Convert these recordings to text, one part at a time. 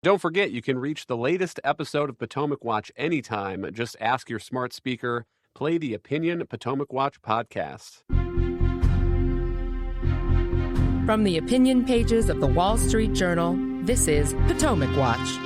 Don't forget, you can reach the latest episode of Potomac Watch anytime. Just ask your smart speaker, play the Opinion Potomac Watch podcast. From the opinion pages of the Wall Street Journal, this is Potomac Watch.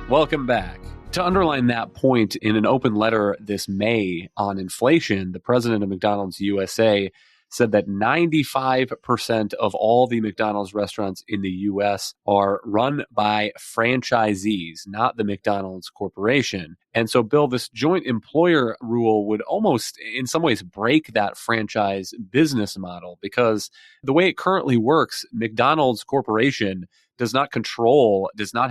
Welcome back. To underline that point, in an open letter this May on inflation, the president of McDonald's USA said that 95% of all the McDonald's restaurants in the U.S. are run by franchisees, not the McDonald's Corporation. And so, Bill, this joint employer rule would almost, in some ways, break that franchise business model, because the way it currently works, McDonald's Corporation does not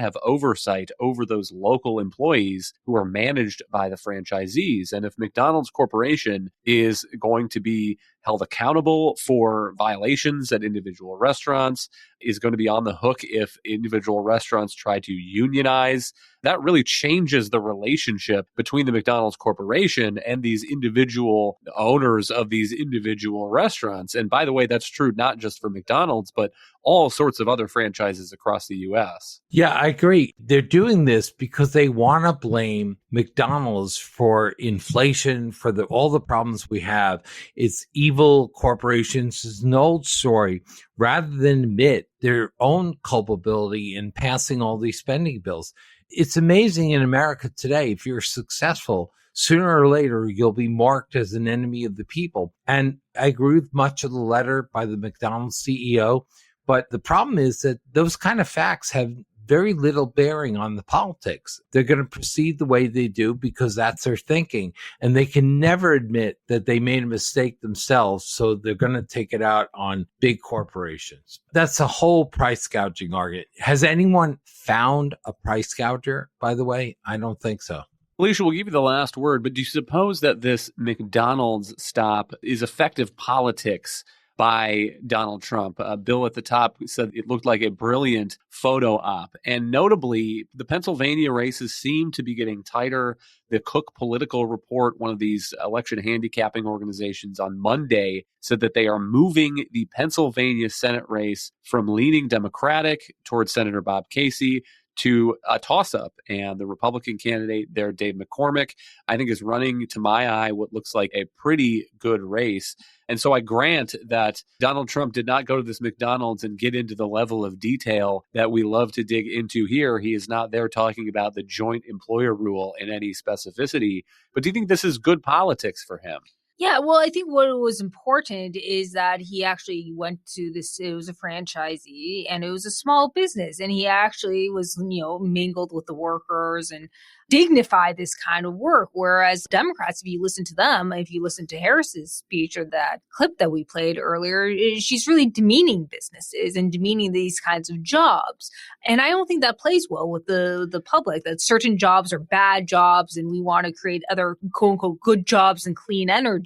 have oversight over those local employees who are managed by the franchisees. And if McDonald's Corporation is going to be held accountable for violations at individual restaurants, is going to be on the hook if individual restaurants try to unionize, that really changes the relationship between the McDonald's Corporation and these individual owners of these individual restaurants. And by the way, that's true not just for McDonald's, but all sorts of other franchises across the U.S. Yeah, I agree. They're doing this because they want to blame McDonald's for inflation, for all the problems we have. It's evil corporations. It's an old story. Rather than admit their own culpability in passing all these spending bills. It's amazing in America today, if you're successful, sooner or later, you'll be marked as an enemy of the people. And I agree with much of the letter by the McDonald's CEO. But the problem is that those kind of facts have very little bearing on the politics. They're going to proceed the way they do because that's their thinking. And they can never admit that they made a mistake themselves. So they're going to take it out on big corporations. That's a whole price gouging argument. Has anyone found a price gouger, by the way? I don't think so. Alicia, we'll give you the last word, but do you suppose that this McDonald's stop is effective politics by Donald Trump? Bill at the top said it looked like a brilliant photo op. And notably, the Pennsylvania races seem to be getting tighter. The Cook Political Report, one of these election handicapping organizations, on Monday said that they are moving the Pennsylvania Senate race from leaning Democratic towards Senator Bob Casey to a toss-up. And the Republican candidate there, Dave McCormick, I think is running, to my eye, what looks like a pretty good race. And so I grant that Donald Trump did not go to this McDonald's and get into the level of detail that we love to dig into here. He is not there talking about the joint employer rule in any specificity. But do you think this is good politics for him? Yeah, well, I think what was important is that he actually went to this, it was a franchisee and it was a small business, and he actually was, mingled with the workers and dignified this kind of work. Whereas Democrats, if you listen to them, if you listen to Harris's speech or that clip that we played earlier, she's really demeaning businesses and demeaning these kinds of jobs. And I don't think that plays well with the public, that certain jobs are bad jobs and we want to create other quote unquote good jobs and clean energy.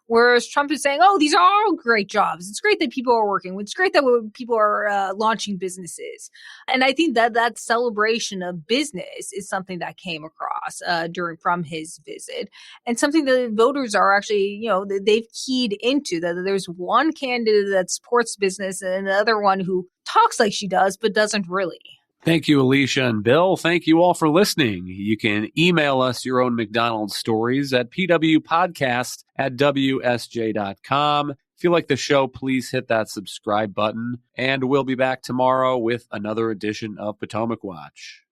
Whereas Trump is saying, oh, these are all great jobs. It's great that people are working. It's great that people are launching businesses. And I think that celebration of business is something that came across from his visit, and something that voters are actually, they've keyed into, that there's one candidate that supports business and another one who talks like she does, but doesn't really. Thank you, Alicia and Bill. Thank you all for listening. You can email us your own McDonald's stories at pwpodcast@wsj.com. If you like the show, please hit that subscribe button. And we'll be back tomorrow with another edition of Potomac Watch.